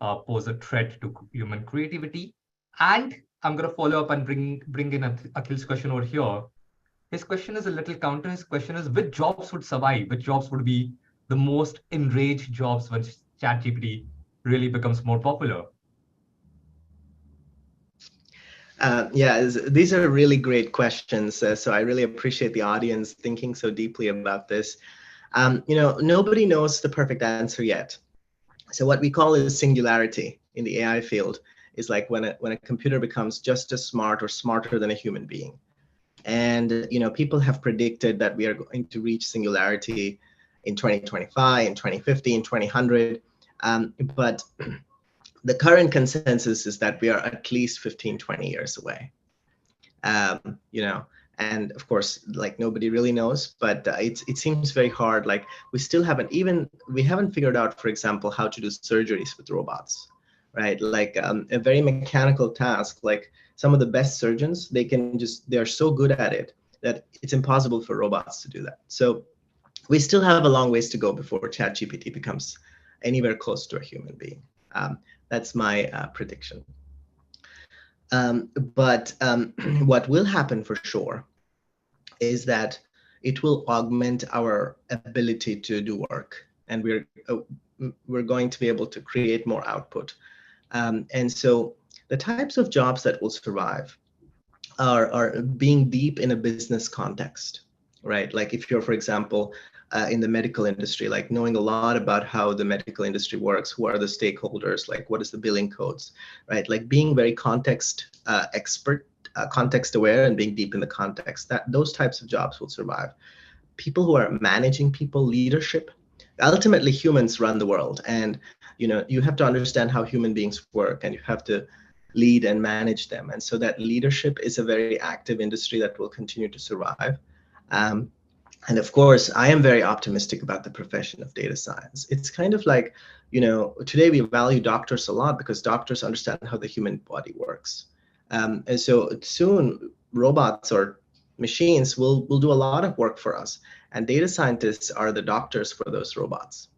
pose a threat to human creativity? And I'm going to follow up and bring in Akhil's question over here. His question is a little counter. His question is, which jobs would survive? Which jobs would be the most enraged jobs when ChatGPT really becomes more popular? These are really great questions. So I really appreciate the audience thinking so deeply about this. Nobody knows the perfect answer yet. So what we call is singularity in the AI field is like when a computer becomes just as smart or smarter than a human being. And people have predicted that we are going to reach singularity in 2025, in 2050, in 2100. But the current consensus is that we are at least 15, 20 years away. And of course, like nobody really knows, but it seems very hard. Like we haven't figured out, for example, how to do surgeries with robots, right? Like a very mechanical task, like some of the best surgeons, they're so good at it that it's impossible for robots to do that. So we still have a long ways to go before ChatGPT becomes anywhere close to a human being. That's my prediction. But what will happen for sure is that it will augment our ability to do work, and we're going to be able to create more output. And so the types of jobs that will survive are being deep in a business context, right? Like if you're, for example, in the medical industry, like knowing a lot about how the medical industry works, who are the stakeholders, like what is the billing codes, right? Like being very context expert, context aware, and being deep in the context, those types of jobs will survive. People who are managing people, leadership, ultimately humans run the world, and you have to understand how human beings work, and you have to lead and manage them. And so that leadership is a very active industry that will continue to survive. And of course, I am very optimistic about the profession of data science. It's kind of like, today we value doctors a lot because doctors understand how the human body works. And so soon, robots or machines will do a lot of work for us. And data scientists are the doctors for those robots.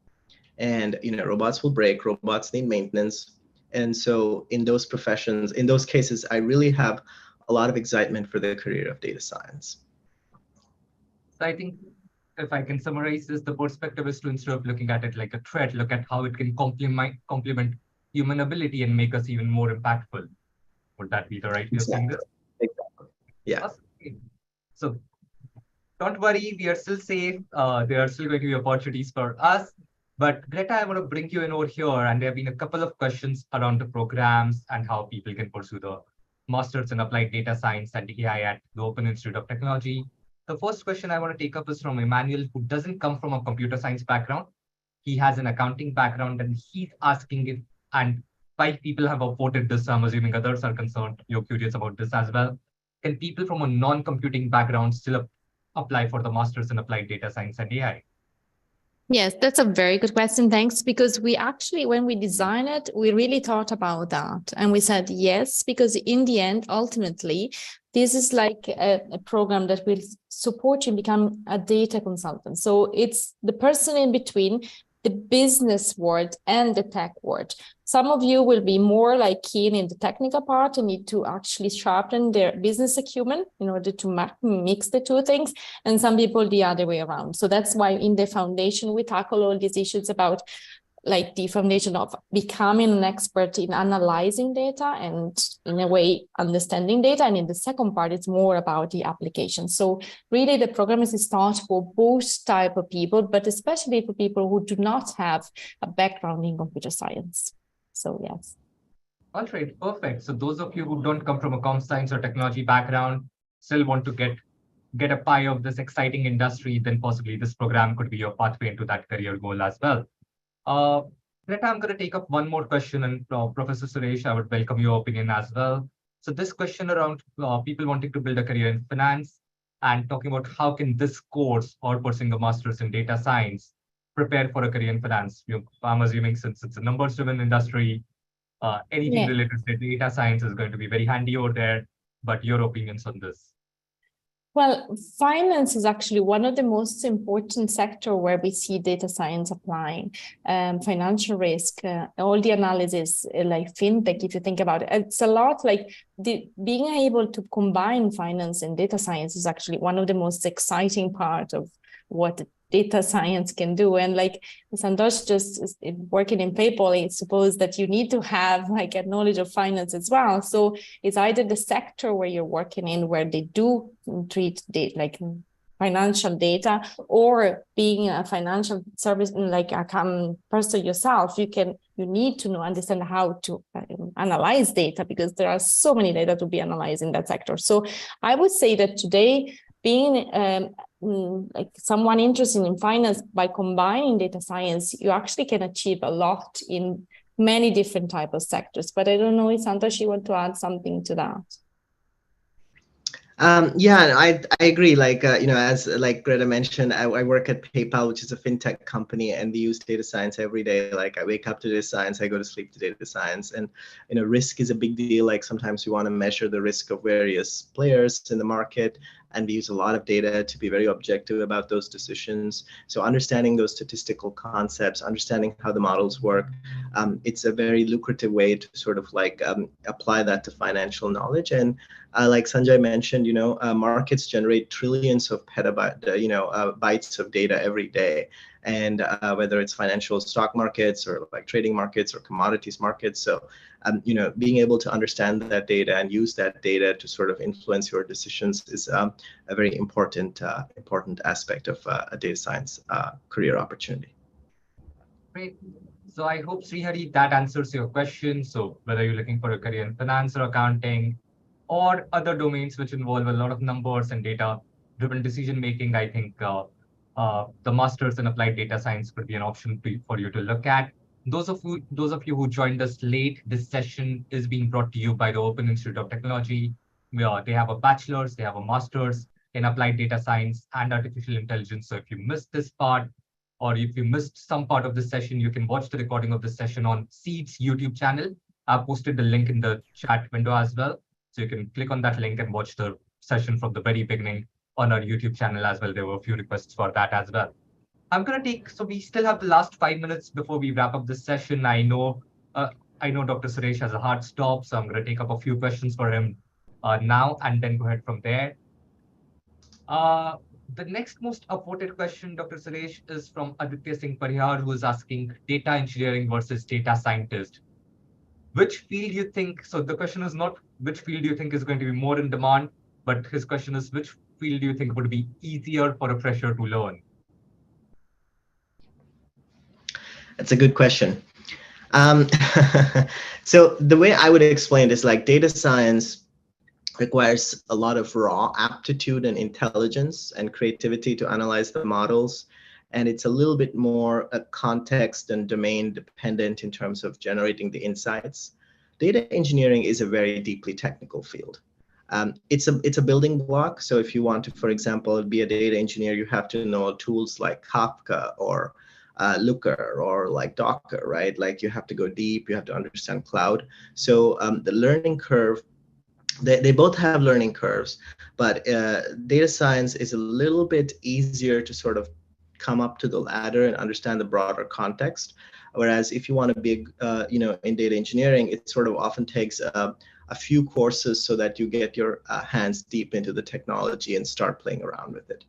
And robots will break, robots need maintenance. And so in those professions, in those cases, I really have a lot of excitement for the career of data science. So I think if I can summarize this, the perspective is to, instead of looking at it like a threat, look at how it can complement human ability and make us even more impactful. Would that be the right way of saying this? Exactly. Yeah. Awesome. So don't worry, we are still safe. There are still going to be opportunities for us. But Greta, I want to bring you in over here, and there have been a couple of questions around the programs and how people can pursue the Masters in Applied Data Science and AI at the Open Institute of Technology. The first question I want to take up is from Emmanuel, who doesn't come from a computer science background. He has an accounting background, and he's asking if, and five people have voted this, so I'm assuming others are concerned. You're curious about this as well. Can people from a non-computing background still apply for the Masters in Applied Data Science and AI? Yes, that's a very good question. Thanks. Because we actually, when we designed it, we really thought about that. And we said yes, because in the end, ultimately, this is like a program that will support you become a data consultant. So it's the person in between the business world and the tech world. Some of you will be more like keen in the technical part and need to actually sharpen their business acumen in order to mix the two things. And some people the other way around. So that's why in the foundation, we tackle all these issues about like the foundation of becoming an expert in analyzing data and in a way understanding data. And in the second part, it's more about the application. So really the program is start for both type of people, but especially for people who do not have a background in computer science. So yes. All right, perfect. So those of you who don't come from a comp science or technology background still want to get a pie of this exciting industry, then possibly this program could be your pathway into that career goal as well. Greta, I'm going to take up one more question, and Professor Suresh, I would welcome your opinion as well. So this question around people wanting to build a career in finance and talking about how can this course or pursuing a master's in data science prepare for a career in finance. I'm assuming since it's a numbers-driven industry, anything related to data science is going to be very handy over there. But your opinions on this? Well, finance is actually one of the most important sector where we see data science applying. Financial risk, all the analysis, like fintech, if you think about it, it's a lot like being able to combine finance and data science is actually one of the most exciting part of what data science can do. And like Santosh just is working in PayPal, I suppose that you need to have like a knowledge of finance as well. So it's either the sector where you're working in where they do treat data like financial data, or being a financial service like a common person yourself, you need to understand how to analyze data, because there are so many data to be analyzed in that sector. So I would say that today, being like someone interested in finance, by combining data science, you actually can achieve a lot in many different types of sectors. But I don't know if Santosh, you want to add something to that? Yeah, I agree. Like, as like Greta mentioned, I work at PayPal, which is a fintech company, and they use data science every day. Like, I wake up to data science, I go to sleep to data science, and risk is a big deal. Like, sometimes we want to measure the risk of various players in the market, and we use a lot of data to be very objective about those decisions. So understanding those statistical concepts, understanding how the models work, it's a very lucrative way to sort of like apply that to financial knowledge. And like Sanjay mentioned, markets generate trillions of bytes of data every day. And whether it's financial stock markets or like trading markets or commodities markets. So, being able to understand that data and use that data to sort of influence your decisions is a very important aspect of a data science career opportunity. Great. So I hope, Srihari, that answers your question. So whether you're looking for a career in finance or accounting or other domains which involve a lot of numbers and data-driven decision-making, I think the Masters in Applied Data Science could be an option for you to look at. Those of you who joined us late, this session is being brought to you by the Open Institute of Technology. They have a bachelor's, they have a master's in applied data science and artificial intelligence. So if you missed this part, or if you missed some part of this session, you can watch the recording of this session on Seed's YouTube channel. I've posted the link in the chat window as well. So you can click on that link and watch the session from the very beginning on our YouTube channel as well. There were a few requests for that as well. So we still have the last 5 minutes before we wrap up this session. I know Dr. Suresh has a hard stop, so I'm going to take up a few questions for him now and then go ahead from there. The next most upvoted question, Dr. Suresh, is from Aditya Singh Parihar, who is asking data engineering versus data scientist. Which field you think, so the question is not which field do you think is going to be more in demand, but his question is which field do you think would be easier for a fresher to learn? That's a good question. So the way I would explain it is like data science requires a lot of raw aptitude and intelligence and creativity to analyze the models. And it's a little bit more context and domain dependent in terms of generating the insights. Data engineering is a very deeply technical field. It's a building block. So if you want to, for example, be a data engineer, you have to know tools like Kafka or Looker or like Docker, right? Like you have to go deep, you have to understand cloud. So the learning curve, they both have learning curves, but data science is a little bit easier to sort of come up to the ladder and understand the broader context. Whereas if you want to be, in data engineering, it sort of often takes a few courses so that you get your hands deep into the technology and start playing around with it.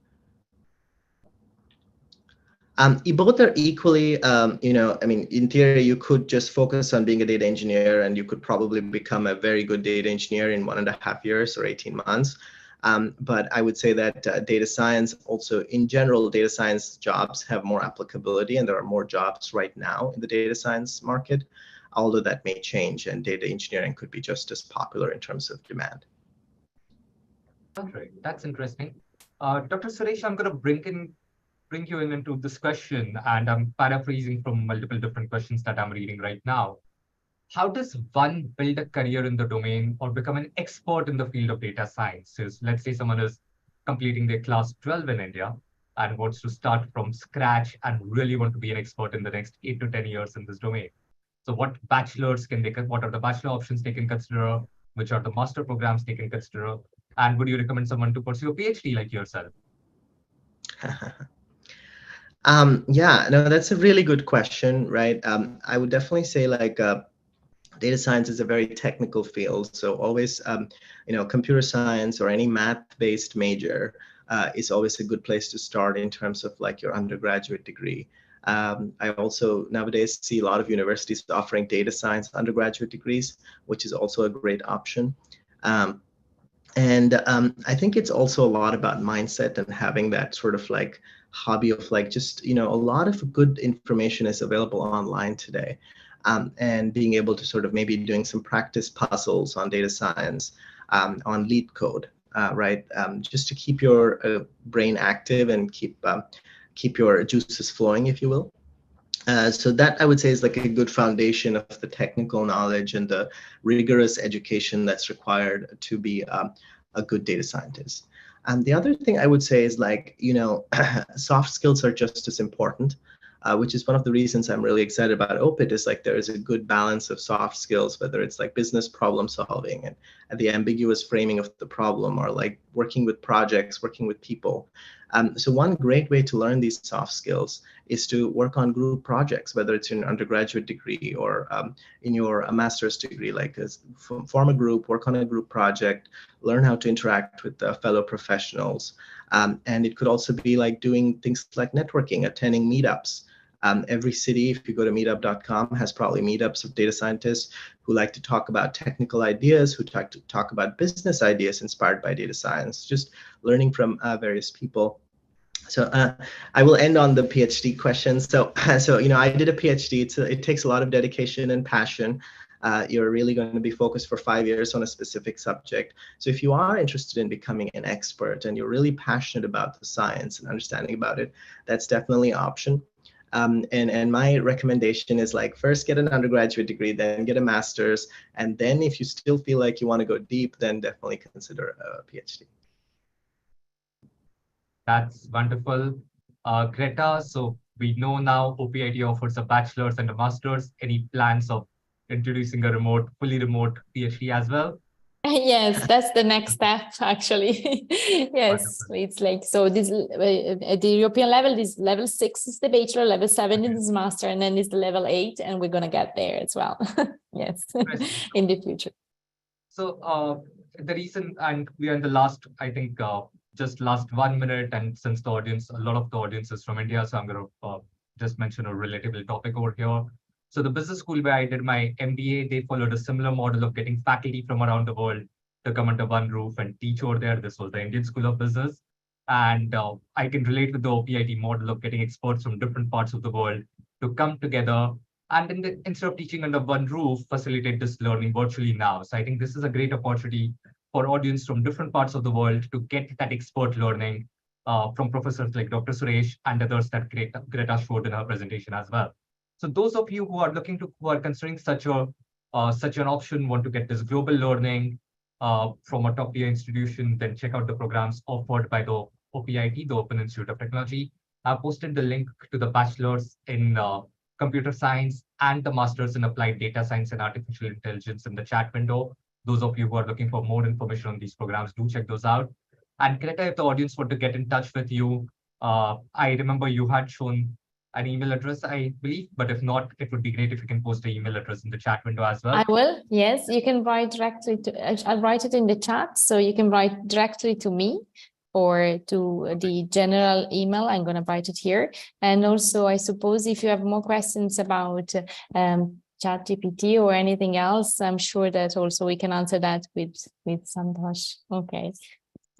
Both are equally, I mean, in theory, you could just focus on being a data engineer and you could probably become a very good data engineer in 1.5 years or 18 months. But I would say that data science also, in general, data science jobs have more applicability and there are more jobs right now in the data science market, although that may change and data engineering could be just as popular in terms of demand. All right, that's interesting. Dr. Suresh, I'm going to bring you into this question, and I'm paraphrasing from multiple different questions that I'm reading right now. How does one build a career in the domain or become an expert in the field of data science? So let's say someone is completing their class 12 in India and wants to start from scratch and really want to be an expert in the next 8 to 10 years in this domain. So what bachelors can they, what are the bachelor options they can consider? Which are the master programs they can consider? And would you recommend someone to pursue a PhD like yourself? Yeah, no, that's a really good question, right? I would definitely say like data science is a very technical field. So always, computer science or any math-based major is always a good place to start in terms of like your undergraduate degree. I also nowadays see a lot of universities offering data science undergraduate degrees, which is also a great option. I think it's also a lot about mindset and having that sort of like hobby of like just, a lot of good information is available online today. And being able to sort of maybe doing some practice puzzles on data science, on lead code, right? Just to keep your brain active and keep your juices flowing, if you will. So that I would say is like a good foundation of the technical knowledge and the rigorous education that's required to be a good data scientist. And the other thing I would say is like, soft skills are just as important, which is one of the reasons I'm really excited about OPIT is like there is a good balance of soft skills, whether it's like business problem solving and the ambiguous framing of the problem or like working with projects, working with people. So one great way to learn these soft skills is to work on group projects, whether it's in an undergraduate degree or in your master's degree, like form a group, work on a group project, learn how to interact with fellow professionals. And it could also be like doing things like networking, attending meetups. Every city, if you go to meetup.com, has probably meetups of data scientists who like to talk about technical ideas, who talk about business ideas inspired by data science, just learning from various people. So I will end on the PhD question. So I did a PhD. It takes a lot of dedication and passion. You're really going to be focused for 5 years on a specific subject. So if you are interested in becoming an expert and you're really passionate about the science and understanding about it, that's definitely an option. And my recommendation is like first get an undergraduate degree, then get a master's, and then if you still feel like you want to go deep, then definitely consider a PhD. That's wonderful. Greta, so we know now OPIT offers a bachelor's and a master's. Any plans of introducing a fully remote PhD as well? Yes, that's the next step, actually. Yes, wonderful. It's like, so this at the European level, this level 6 is the bachelor, level 7 is the master, and then is the level 8, and we're going to get there as well. Yes, in the future. So the reason, and we are in the last, I think, just last 1 minute, and since the audience, a lot of the audience is from India, so I'm going to just mention a relatable topic over here. So the business school where I did my MBA, they followed a similar model of getting faculty from around the world to come under one roof and teach over there. This was the Indian School of Business. And I can relate with the OPIT model of getting experts from different parts of the world to come together and instead of teaching under one roof, facilitate this learning virtually now. So I think this is a great opportunity for audience from different parts of the world to get that expert learning from professors like Dr. Suresh and others that Greta showed in her presentation as well. So those of you who are considering such an option, want to get this global learning from a top-tier institution, then check out the programs offered by the OPIT, the Open Institute of Technology. I've posted the link to the bachelor's in computer science and the master's in applied data science and artificial intelligence in the chat window. Those of you who are looking for more information on these programs, do check those out. And Greta, if the audience want to get in touch with you, I remember you had shown an email address, I believe, but if not, it would be great if you can post the email address in the chat window as well. I will, yes, you can write directly to, I'll write it in the chat, so you can write directly to me or to the general email. I'm going to write it here. And also, I suppose if you have more questions about ChatGPT or anything else, I'm sure that also we can answer that with Santosh. Okay.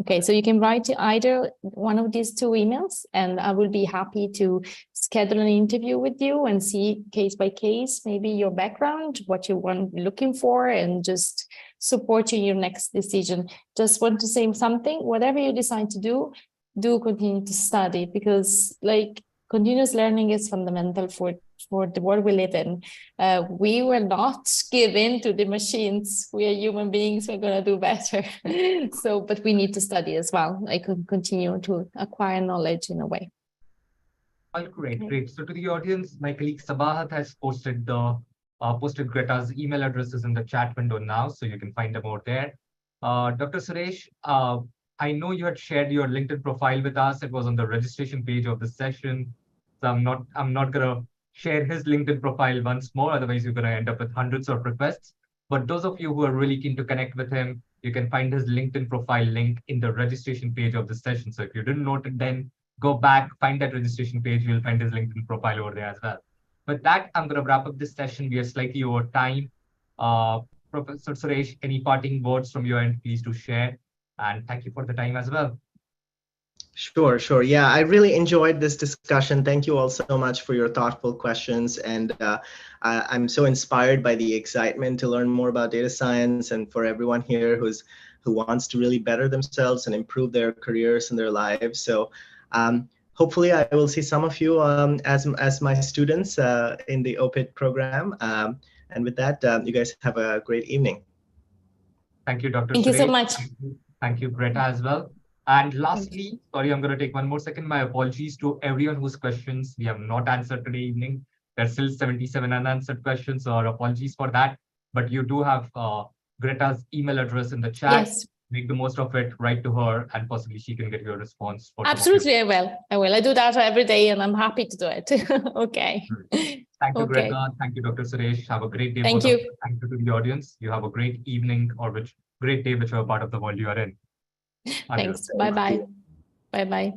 Okay, so you can write either one of these two emails, and I will be happy to schedule an interview with you and see case by case, maybe your background, what you want looking for, and just support you in your next decision. Just want to say something, whatever you decide to do continue to study, because like continuous learning is fundamental for the world we live in. We will not give in to the machines. We are human beings, we're going to do better. So, but we need to study as well. I can continue to acquire knowledge in a way. Well, great. So to the audience, my colleague Sabahat has posted Greta's email addresses in the chat window now, so you can find them out there. Dr. Suresh, I know you had shared your LinkedIn profile with us. It was on the registration page of the session. So I'm not gonna share his LinkedIn profile once more, otherwise you're gonna end up with hundreds of requests. But those of you who are really keen to connect with him, you can find his LinkedIn profile link in the registration page of the session. So if you didn't note it, then go back, find that registration page, you'll find his LinkedIn profile over there as well. With that, I'm gonna wrap up this session. We are slightly over time. Professor Suresh, any parting words from your end, please do share. And thank you for the time as well. Sure. Yeah, I really enjoyed this discussion. Thank you all so much for your thoughtful questions. And I'm so inspired by the excitement to learn more about data science, and for everyone here who wants to really better themselves and improve their careers and their lives. So hopefully I will see some of you as my students in the OPIT program. And with that, you guys have a great evening. Thank you, Dr. Thank you so much. Thank you, Greta, as well. And lastly, sorry, I'm going to take one more second. My apologies to everyone whose questions we have not answered today evening. There's still 77 unanswered questions, so our apologies for that. But you do have Greta's email address in the chat. Yes. Make the most of it, write to her, and possibly she can get your response. For absolutely, I will. I do that every day, and I'm happy to do it. Okay. Thank you, Greta. Thank you, Dr. Suresh. Have a great day. Thank you. Thank you to the audience. You have a great evening or great day, whichever part of the world you are in. Thanks. Bye-bye. Bye-bye.